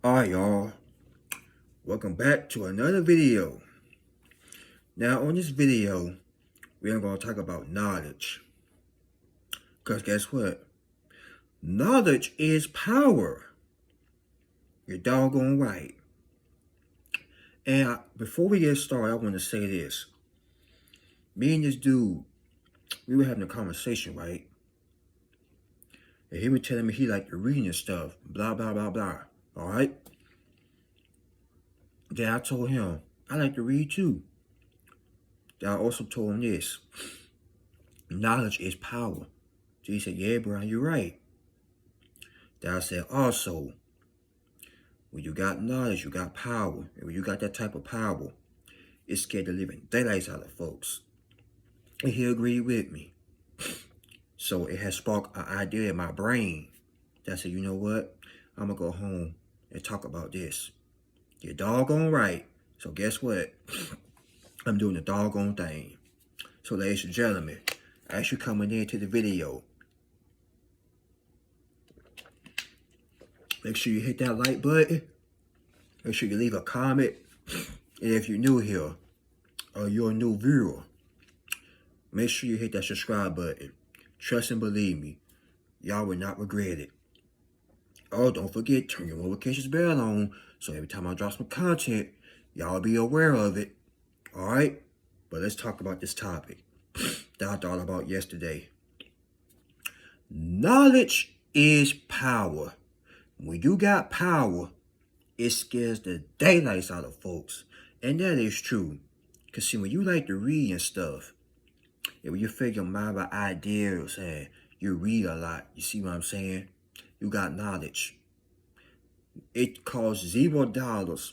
Alright, y'all. Welcome back to another video. Now, on this video, we're going to talk about knowledge. Because guess what? Knowledge is power. You're doggone right. And before we get started, I want to say this. Me and this dude, we were having a conversation, right? And he was telling me he liked to read and stuff. Blah, blah, blah, blah. Alright? Then I told him, I like to read too. Then I also told him this. Knowledge is power. So he said, yeah, bro, you're right. Then I said, also, when you got knowledge, you got power. And when you got that type of power, it's scared the living daylights out of folks. And he agreed with me. So it has sparked an idea in my brain. That I said, you know what? I'm going to go home and talk about this. You're doggone right. So guess what? I'm doing the doggone thing. So ladies and gentlemen, as you're coming into the video, make sure you hit that like button. Make sure you leave a comment. And if you're new here, or you're a new viewer, make sure you hit that subscribe button. Trust and believe me, y'all will not regret it. Oh, don't forget, turn your notifications bell on, so every time I drop some content, y'all be aware of it. Alright? But let's talk about this topic that I thought about yesterday. Knowledge is power. When you got power, it scares the daylights out of folks. And that is true. Because see, when you like to read and stuff, and when you figure your mind about ideas and you read a lot, you see what I'm saying? You got knowledge. It costs $0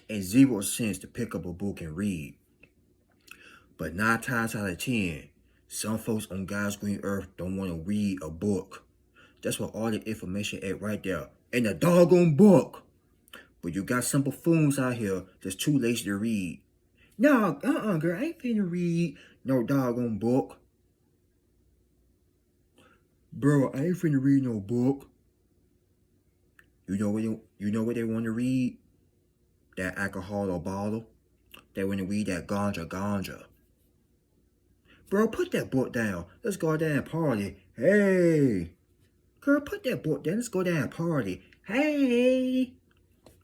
and 0 cents to pick up a book and read. But 9 times out of 10, some folks on God's green earth don't want to read a book. That's what all the information is right there. In the doggone book. But you got some buffoons out here that's too lazy to read. No, girl, I ain't finna read no doggone book. Bro, I ain't finna read no book. You know what they want to read? That alcohol or bottle. They want to read that ganja. Bro, put that book down. Let's go down and party. Hey. Girl, put that book down. Let's go down and party. Hey.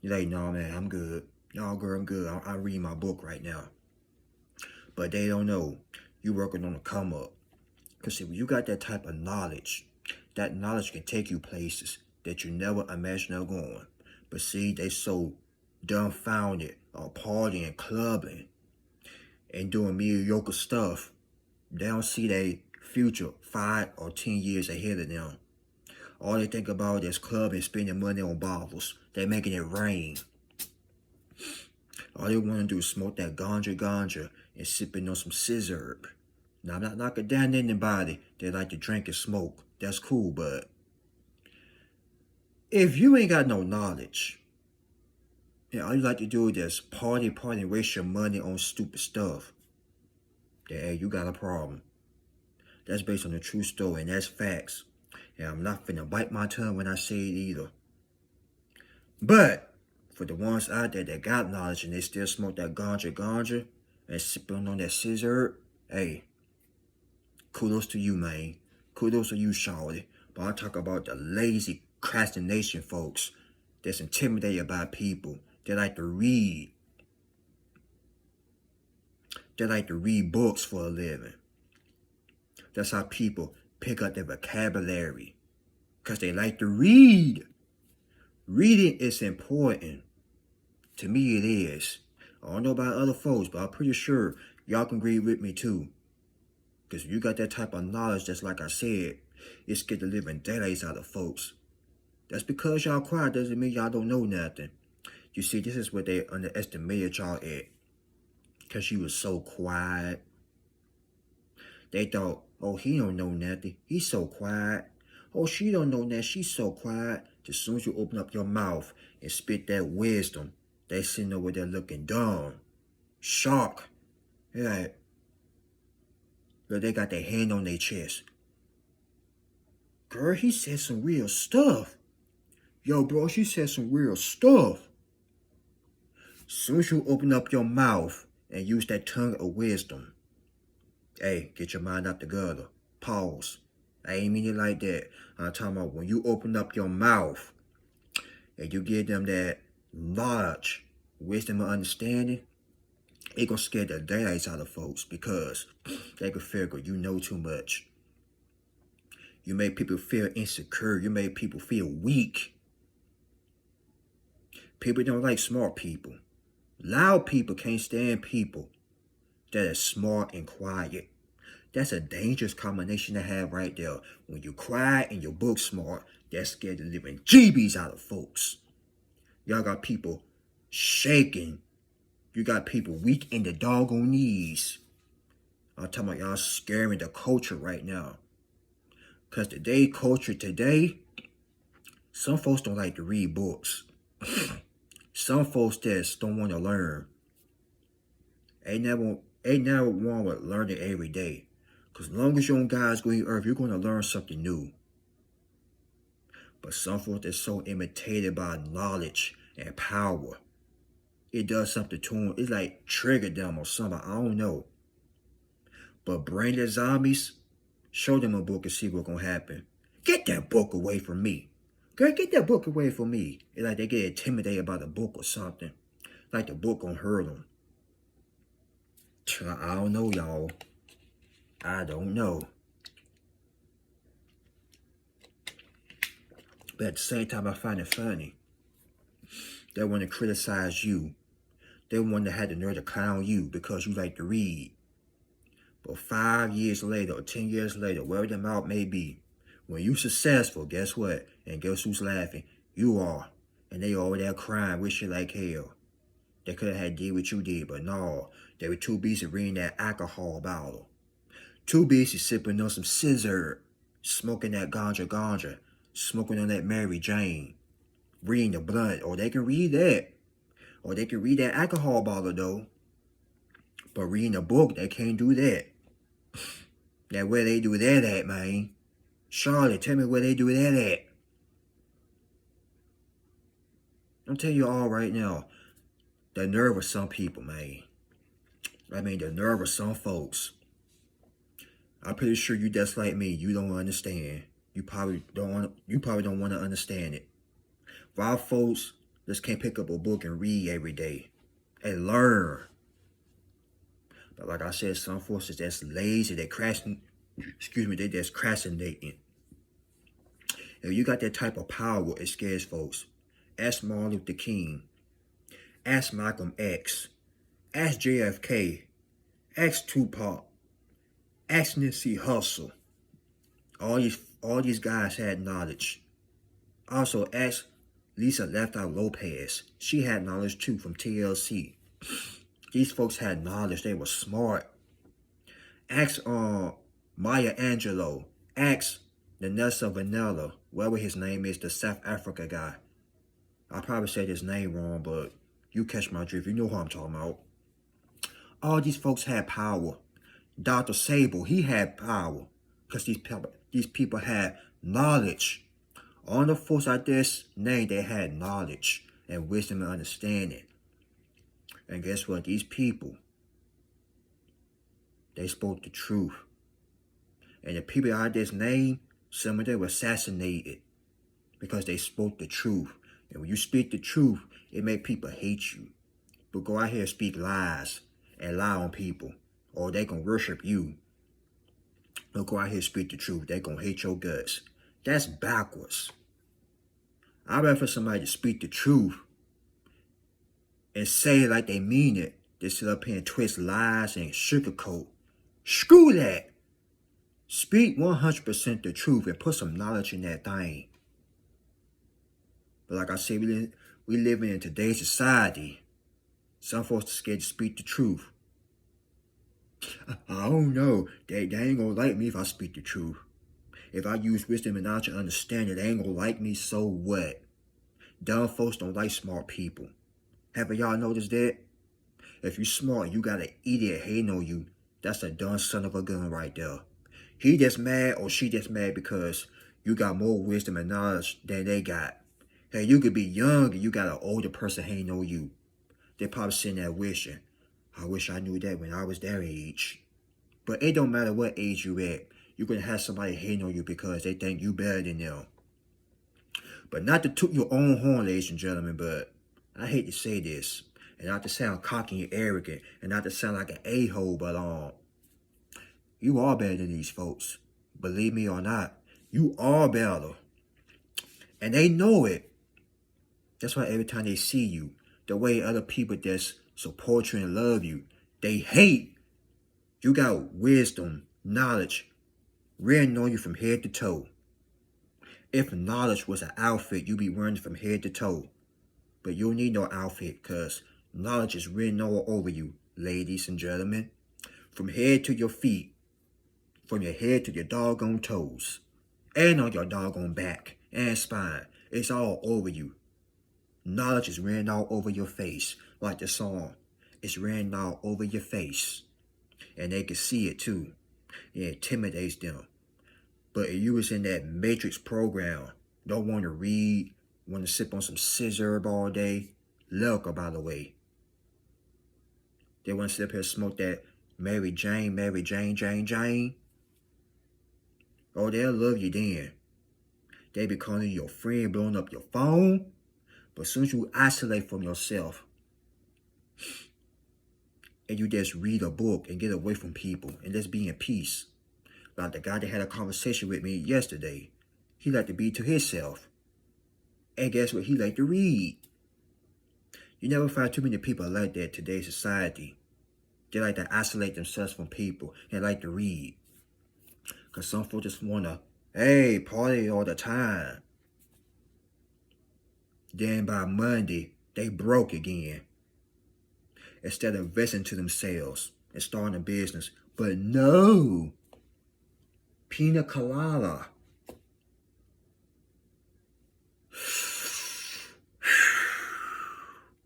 You're like, no, man, I'm good. No, girl, I'm good. I read my book right now. But they don't know. You working on a come up. Because see, when you got that type of knowledge, that knowledge can take you places that you never imagined of going. But see, they so dumbfounded or partying, clubbing, and doing mediocre stuff. They don't see their future 5 or 10 years ahead of them. All they think about is clubbing, spending money on bottles. They're making it rain. All they want to do is smoke that ganja and sipping on some scissor. Now, I'm not knocking down anybody that like to drink and smoke. That's cool, but if you ain't got no knowledge, and all you like to do is just party, and waste your money on stupid stuff, then hey, you got a problem. That's based on a true story, and that's facts. And I'm not finna bite my tongue when I say it either. But for the ones out there that got knowledge and they still smoke that ganja and sipping on that scissor, hey, kudos to you, man. Kudos to you, shawty. But I talk about the lazy procrastination folks that's intimidated by people. They like to read. They like to read books for a living. That's how people pick up their vocabulary. Because they like to read. Reading is important. To me, it is. I don't know about other folks, but I'm pretty sure y'all can agree with me too. Because if you got that type of knowledge, that's like I said, it's scared the living daylights out of folks. That's because y'all quiet doesn't mean y'all don't know nothing. You see, this is what they underestimated y'all at. Because you was so quiet. They thought, oh, he don't know nothing. He's so quiet. Oh, she don't know that. She's so quiet. As soon as you open up your mouth and spit that wisdom, they sitting over there looking dumb. Shocked. Yeah. But they got their hand on their chest. Girl, he said some real stuff. Yo, bro, she said some real stuff. Soon as you open up your mouth and use that tongue of wisdom, hey, get your mind out the gutter. Pause. I ain't mean it like that. I'm talking about when you open up your mouth and you give them that knowledge, wisdom, and understanding, it gonna scare the daylights out of folks because they can figure you know too much. You make people feel insecure. You make people feel weak. People don't like smart people. Loud people can't stand people that are smart and quiet. That's a dangerous combination to have right there. When you're quiet and your book smart, that scared the living jeebies out of folks. Y'all got people shaking. You got people weak in the doggone knees. I'm talking about y'all scaring the culture right now. Because culture today, some folks don't like to read books. Some folks just don't want to learn. They never want to learn it every day. Because as long as you're on God's green earth, you're going to learn something new. But some folks are so imitated by knowledge and power. It does something to them. It's like triggered them or something. I don't know. But brainless zombies, show them a book and see what's going to happen. Get that book away from me. Girl, get that book away from me. It's like they get intimidated by the book or something. Like the book gonna hurt them. I don't know, y'all. I don't know. But at the same time, I find it funny. They want to criticize you. They want to have the nerve to clown you because you like to read. But 5 years later or 10 years later, wherever the amount may be, when you successful, guess what? And guess who's laughing? You are. And they over there crying, wishing like hell. They could have did what you did, but no. They were too busy reading that alcohol bottle. Too busy sipping on some scissor, smoking that ganja, smoking on that Mary Jane, reading the blunt. Or they can read that. Or they can read that alcohol bottle, though. But reading a book, they can't do that. Now, where they do that at, man? Charlotte, tell me where they do that at. I'm telling you all right now, the nerve of some people, man. I mean, the nerve of some folks. I'm pretty sure you just like me. You don't understand. You probably don't want to understand it. While folks just can't pick up a book and read every day and learn. But like I said, some folks is just lazy. They just crastinating. If you got that type of power, it scares folks. Ask Martin Luther King. Ask Malcolm X. Ask JFK. Ask Tupac. Ask Nipsey Hussle. All these guys had knowledge. Also, ask Lisa Left Out Lopez. She had knowledge too from TLC. These folks had knowledge. They were smart. Ask Maya Angelou. Ask the Nelson Vanilla, whatever his name is, the South Africa guy. I probably said his name wrong, but you catch my drift. You know who I'm talking about. All these folks had power. Dr. Sable, he had power because these people had knowledge. All the folks out there named, they had knowledge and wisdom and understanding. And guess what? These people, they spoke the truth. And the people out there named, some of them were assassinated because they spoke the truth. And when you speak the truth, it make people hate you. But go out here and speak lies and lie on people, or they gonna worship you. Don't go out here and speak the truth. They gonna hate your guts. That's backwards. I'd rather for somebody to speak the truth and say it like they mean it than sit up here and twist lies and sugarcoat. Screw that. Speak 100% the truth and put some knowledge in that thing. But like I said, we live in today's society. Some folks are scared to speak the truth. I don't know. They ain't gonna like me if I speak the truth. If I use wisdom and knowledge and understanding, they ain't gonna like me, so what? Dumb folks don't like smart people. Have y'all noticed that? If you smart and you got an idiot hating on you, that's a dumb son of a gun right there. He just mad or she just mad because you got more wisdom and knowledge than they got. Hey, you could be young and you got an older person hating on you. They probably sitting there wishing, I wish I knew that when I was their age. But it don't matter what age you at. You're going to have somebody hating on you because they think you better than them. But not to toot your own horn, ladies and gentlemen, but I hate to say this, and not to sound cocky and arrogant, and not to sound like an a-hole, but you are better than these folks. Believe me or not, you are better. And they know it. That's why every time they see you, the way other people that support you and love you, they hate. You got wisdom, knowledge, written on you from head to toe. If knowledge was an outfit, you'd be wearing it from head to toe. But you don't need no outfit, because knowledge is written all over you, ladies and gentlemen. From head to your feet. From your head to your doggone toes. And on your doggone back and spine. It's all over you. Knowledge is written all over your face. Like the song. It's written all over your face. And they can see it too. It intimidates them. But if you was in that Matrix program, don't want to read, want to sip on some scissor all day, liquor, by the way. They want to sit up here and smoke that Mary Jane. Oh, they'll love you then. They be calling you your friend, blowing up your phone. But as soon as you isolate from yourself, and you just read a book and get away from people and just be in peace. Like the guy that had a conversation with me yesterday, he liked to be to himself. And guess what? He liked to read. You never find too many people like that in today's society. They like to isolate themselves from people and like to read. Because some folks just want to, hey, party all the time. Then by Monday, they broke again. Instead of investing to themselves and starting a business. But no. Pina colada.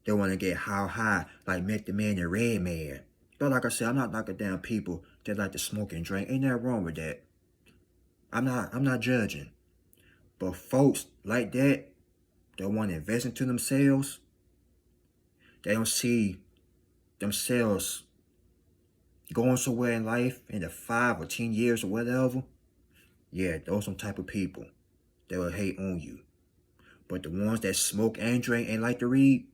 They want to get how high like Method Man and Redman. But like I said, I'm not knocking down people that like to smoke and drink. Ain't nothing wrong with that. I'm not judging. But folks like that want to invest into themselves. They don't see themselves going somewhere in life in the 5 or 10 years or whatever. Yeah, those are some type of people that will hate on you. But the ones that smoke and drink and like to read,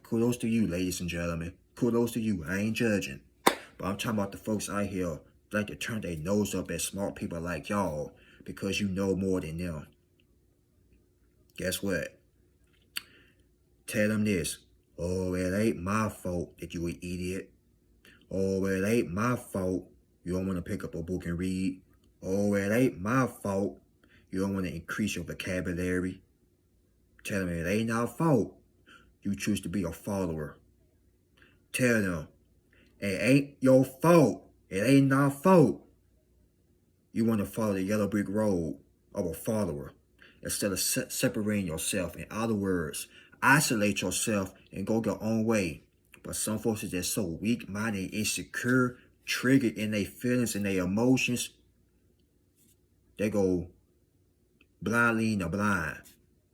kudos to you, ladies and gentlemen. Kudos to you. I ain't judging. But I'm talking about the folks out here like to turn their nose up at smart people like y'all because you know more than them. Guess what? Tell them this. Oh, it ain't my fault that you an idiot. Oh, it ain't my fault you don't want to pick up a book and read. Oh, it ain't my fault you don't want to increase your vocabulary. Tell them it ain't our fault you choose to be a follower. Tell them it ain't your fault. It ain't our fault you want to follow the yellow brick road of a follower instead of separating yourself. In other words, isolate yourself and go your own way. But some folks are just so weak-minded, insecure, triggered in their feelings and their emotions. They go blindly in the blind.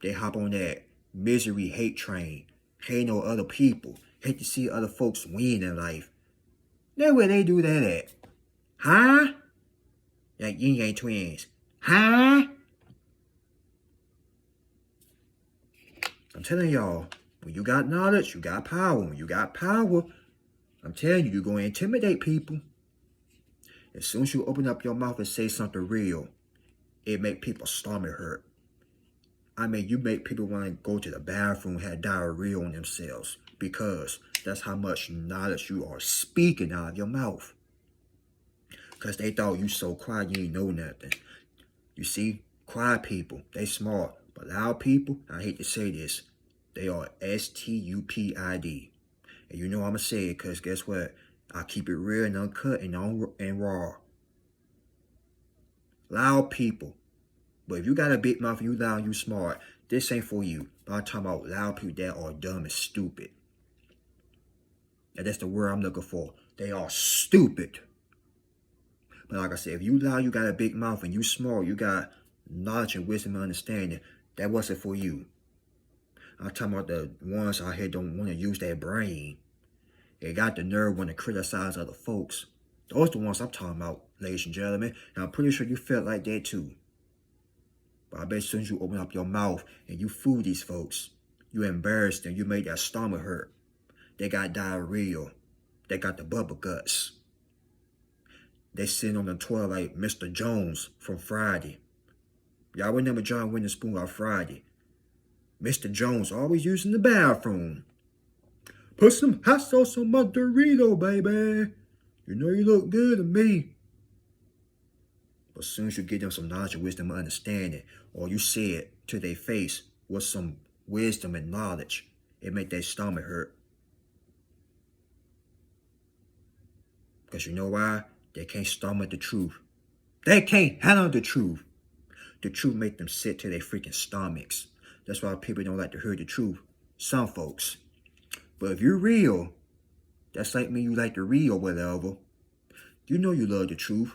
They hop on that misery hate train. Hate on other people. Hate to see other folks win in life. That's where they do that at. Huh? Like yin yang twins. Huh? I'm telling y'all, when you got knowledge, you got power. When you got power, I'm telling you, you're going to intimidate people. As soon as you open up your mouth and say something real, it make people's stomach hurt. I mean, you make people want to go to the bathroom and have diarrhea on themselves because that's how much knowledge you are speaking out of your mouth. Because they thought you so quiet, you ain't know nothing. You see, quiet people, they smart. But loud people, I hate to say this, they are stupid. And you know I'm going to say it because guess what? I keep it real and uncut and raw. Loud people. But if you got a big mouth and you loud and you smart, this ain't for you. But I'm talking about loud people that are dumb and stupid. And that's the word I'm looking for. They are stupid. But like I said, if you loud, you got a big mouth and you smart, you got knowledge and wisdom and understanding, That wasn't for you. I'm talking about the ones out here don't want to use their brain. They got the nerve want to criticize other folks. Those are the ones I'm talking about, ladies and gentlemen. And I'm pretty sure you felt like that too. But I bet as soon as you open up your mouth and you fool these folks, you embarrassed them, you made their stomach hurt. They got diarrhea. They got the bubble guts. They sitting on the toilet like Mr. Jones from Friday. Y'all remember John Witherspoon on Friday? Mr. Jones always using the bathroom. Put some hot sauce on my Dorito, baby. You know you look good to me. But as soon as you give them some knowledge and wisdom and understanding, or you say it to their face with some wisdom and knowledge, it make their stomach hurt. Because you know why? They can't stomach the truth. They can't handle the truth. The truth make them sick to their freaking stomachs. That's why people don't like to hear the truth. Some folks. But if you're real, that's like me, you like to read or whatever. You know you love the truth.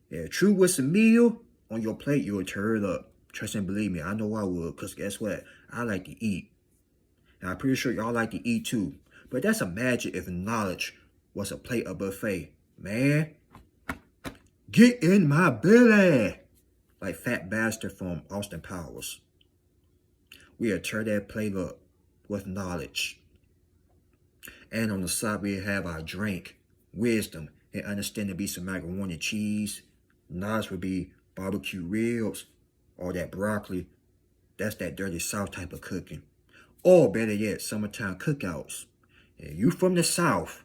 If truth was a meal on your plate, you would tear it up. Trust and believe me, I know I would. Because guess what? I like to eat. And I'm pretty sure y'all like to eat too. But that's imagine if knowledge was a plate of buffet. Man, get in my belly. Like Fat Bastard from Austin Powers. We'll tear that plate up with knowledge. And on the side, we have our drink, wisdom, and understanding be some macaroni and cheese. Knowledge would be barbecue ribs or that broccoli. That's that dirty South type of cooking. Or better yet, summertime cookouts. And you from the South,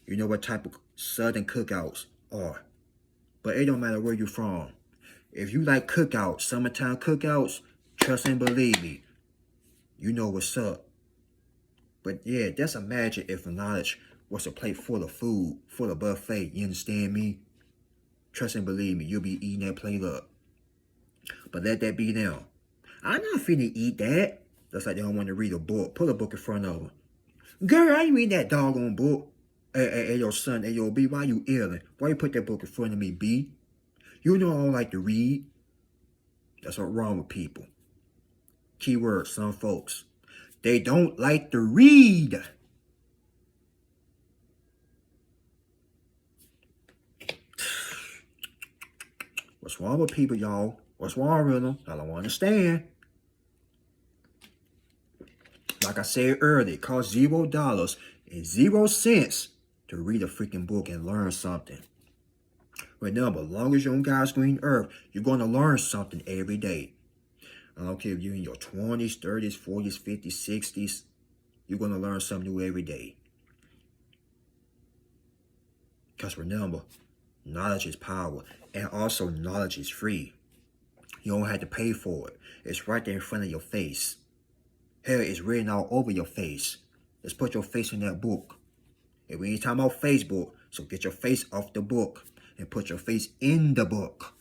you know what type of Southern cookouts are. But it don't matter where you're from. If you like cookouts, summertime cookouts, trust and believe me, you know what's up. But yeah, just imagine if knowledge was a plate full of food, full of buffet, you understand me? Trust and believe me, you'll be eating that plate up. But let that be them. I'm not finna eat that. That's like they don't want to read a book. Put a book in front of them. Girl, I ain't reading that doggone book. Hey, your son, hey, yo, B, why you illin'? Why you put that book in front of me, B? You know I don't like to read. That's what's wrong with people. Keyword, some folks. They don't like to read. What's wrong with people, y'all? What's wrong with them? I don't understand. Like I said earlier, it costs $0 and 0 cents to read a freaking book and learn something. Remember, as long as you're on God's green earth, you're going to learn something every day. I don't care if you're in your 20s, 30s, 40s, 50s, 60s. You're going to learn something new every day. Because remember, knowledge is power. And also, knowledge is free. You don't have to pay for it. It's right there in front of your face. Hell, it's written all over your face. Let's put your face in that book. And we ain't talking about Facebook, so get your face off the book and put your face in the book.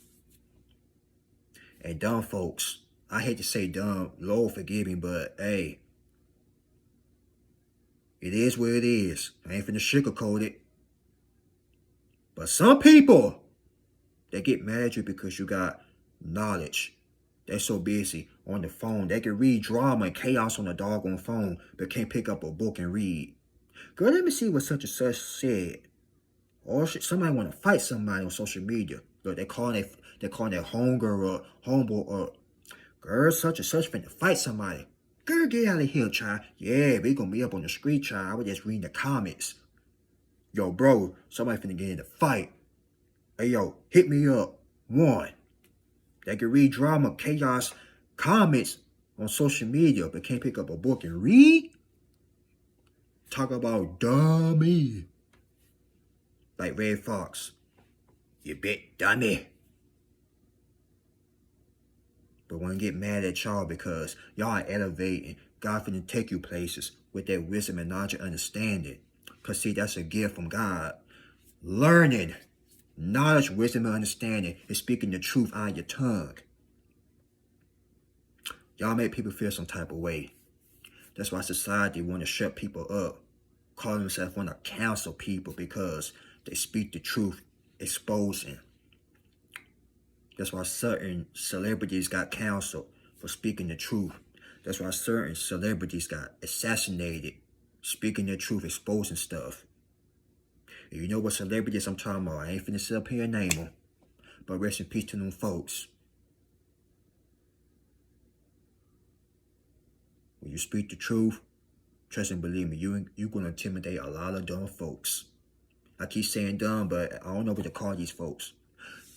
And dumb folks, I hate to say dumb, Lord forgive me, but hey, it is what it is. I ain't finna sugarcoat it. But some people, they get mad at you because you got knowledge. They're so busy on the phone. They can read drama and chaos on the doggone phone, but can't pick up a book and read. Girl, let me see what such and such said. Or somebody want to fight somebody on social media. Look, they calling their homegirl or homeboy or girl such and such finna fight somebody. Girl, get out of here, child. Yeah, we gonna be up on the street, child. I was just reading the comments. Yo, bro, somebody finna get in a fight. Hey, yo, hit me up. 1. They can read drama, chaos, comments on social media, but can't pick up a book and read? Talk about dummy. Like Red Fox. You bit dummy. But when I get mad at y'all because y'all are elevating, God finna take you places with that wisdom and knowledge and understanding. Because see, that's a gift from God. Learning. Knowledge, wisdom, and understanding is speaking the truth out of your tongue. Y'all make people feel some type of way. That's why society want to shut people up. Call themselves want to counsel people because they speak the truth, exposing. That's why certain celebrities got canceled. for speaking the truth. That's why certain celebrities got assassinated, speaking the truth, exposing stuff. And you know what celebrities I'm talking about? I ain't finna sit up here and name them, but rest in peace to them folks. When you speak the truth, trust and believe me, you're gonna intimidate a lot of dumb folks. I keep saying dumb, but I don't know what to call these folks.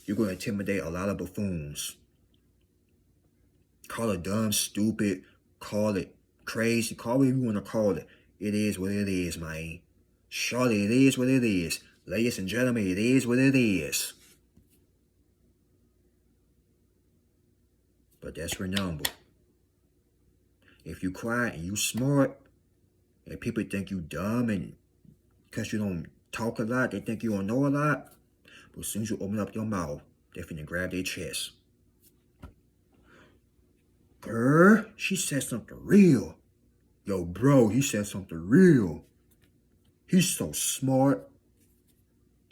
You're gonna intimidate a lot of buffoons. Call it dumb, stupid, call it crazy, call it whatever you want to call it. It is what it is, man. Surely it is what it is. Ladies and gentlemen, it is what it is. But that's remember. If you quiet and you smart, and people think you dumb and because you don't talk a lot, they think you don't know a lot. But as soon as you open up your mouth, they're finna grab their chest. Girl, she said something real. Yo, bro, he said something real. He's so smart.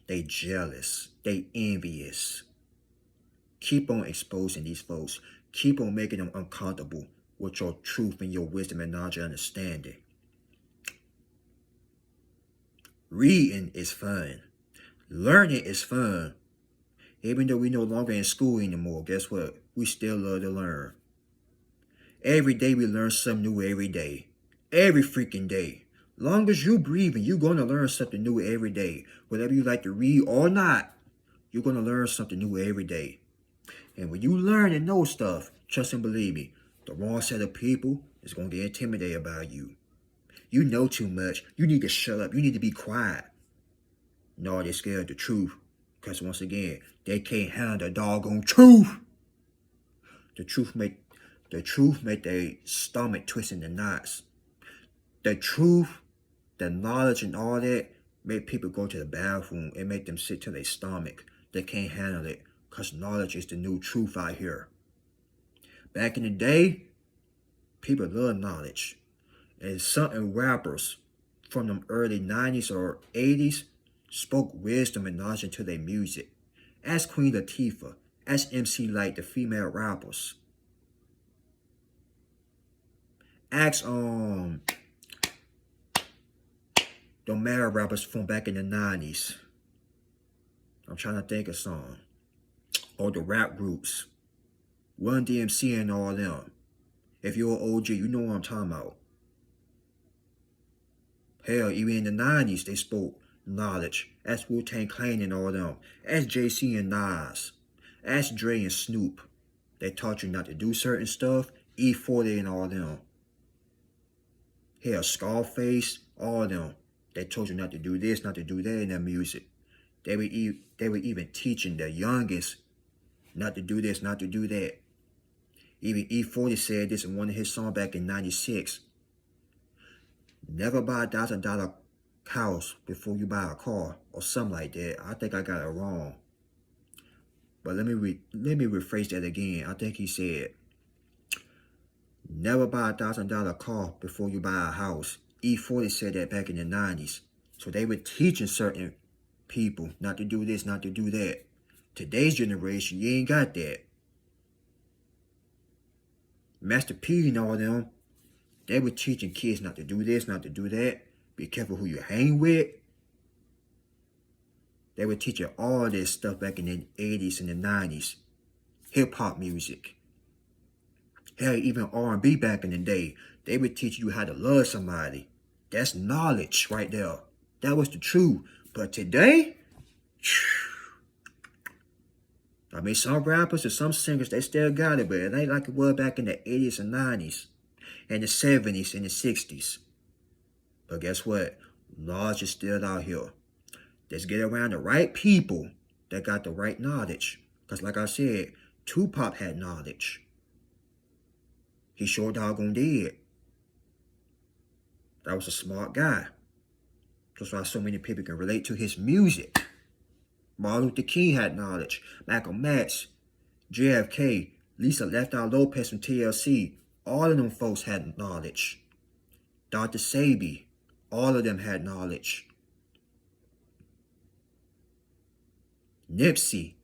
They jealous. They envious. Keep on exposing these folks. Keep on making them uncomfortable with your truth and your wisdom and knowledge and understanding. Reading is fun. Learning is fun. Even though we no longer in school anymore, guess what? We still love to learn. Every day we learn something new every day. Every freaking day. Long as you breathing, you're going to learn something new every day. Whatever you like to read or not, you're going to learn something new every day. And when you learn and know stuff, trust and believe me, the wrong set of people is going to get intimidated by you. You know too much. You need to shut up. You need to be quiet. No, they're scared of the truth. Because once again, they can't handle the doggone truth. The truth make their stomach twist in the knots. The truth, the knowledge and all that make people go to the bathroom and make them sit to their stomach. They can't handle it because knowledge is the new truth out here. Back in the day, people love knowledge. And certain rappers from the early 90s or 80s spoke wisdom and knowledge into their music. Ask Queen Latifah. Ask MC Lyte, the female rappers. Ask the male rappers from back in the 90s. I'm trying to think of some. Or the rap groups. Run DMC and all them. If you're an OG, you know what I'm talking about. Hell, even in the 90s, they spoke knowledge. Ask Wu-Tang Clan and all them. Ask JC and Nas. Ask Dre and Snoop. They taught you not to do certain stuff. E40 and all them. Hell, Scarface, all them. They told you not to do this, not to do that in their music. They were even teaching the youngest not to do this, not to do that. Even E40 said this in one of his songs back in 96. Never buy $1,000 house before you buy a car or something like that. I think I got it wrong. But let me rephrase that again. I think he said, never buy $1,000 car before you buy a house. E40 said that back in the 90s. So they were teaching certain people not to do this, not to do that. Today's generation, you ain't got that. Master P and all them, they were teaching kids not to do this, not to do that. Be careful who you hang with. They were teaching all this stuff back in the 80s and the 90s. Hip-hop music. Hell, even R&B back in the day. They would teach you how to love somebody. That's knowledge right there. That was the truth. But today, I mean, some rappers or some singers, they still got it, but it ain't like it was back in the 80s and 90s. And the 70s and the 60s. But guess what? Knowledge is still out here. Let's get around the right people that got the right knowledge. Because like I said, Tupac had knowledge. He sure doggone did. That was a smart guy. That's why so many people can relate to his music. Martin Luther King had knowledge. Malcolm X, JFK, Lisa Left Out Lopez from TLC. All of them folks had knowledge. Dr. Sebi, all of them had knowledge. Nipsey,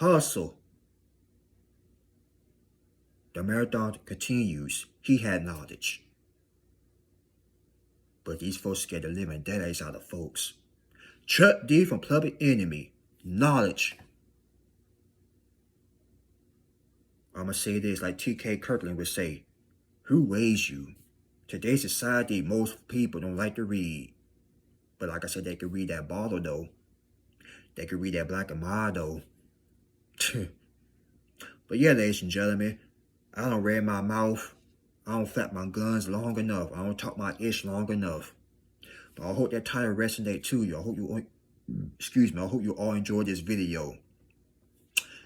Hussle. The marathon continues. He had knowledge. But these folks scared the living daylights out of folks. Chuck D from Public Enemy. Knowledge. I'ma say this like T.K. Kirkland would say. Who raised you? Today's society, most people don't like to read. But like I said, they can read that bottle though. They can read that Black and Mild though. But yeah, ladies and gentlemen, I don't read my mouth. I don't flap my guns long enough. I don't talk my ish long enough. But I hope that title resonate to you. I hope you all enjoyed this video.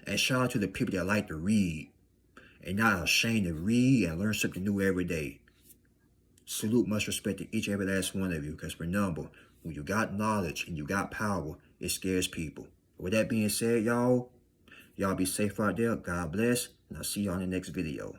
And shout out to the people that like to read and not ashamed to read and learn something new every day. Salute, much respect to each and every last one of you. Because remember, when you got knowledge and you got power, it scares people. With that being said, y'all be safe out there. God bless. And I'll see you on the next video.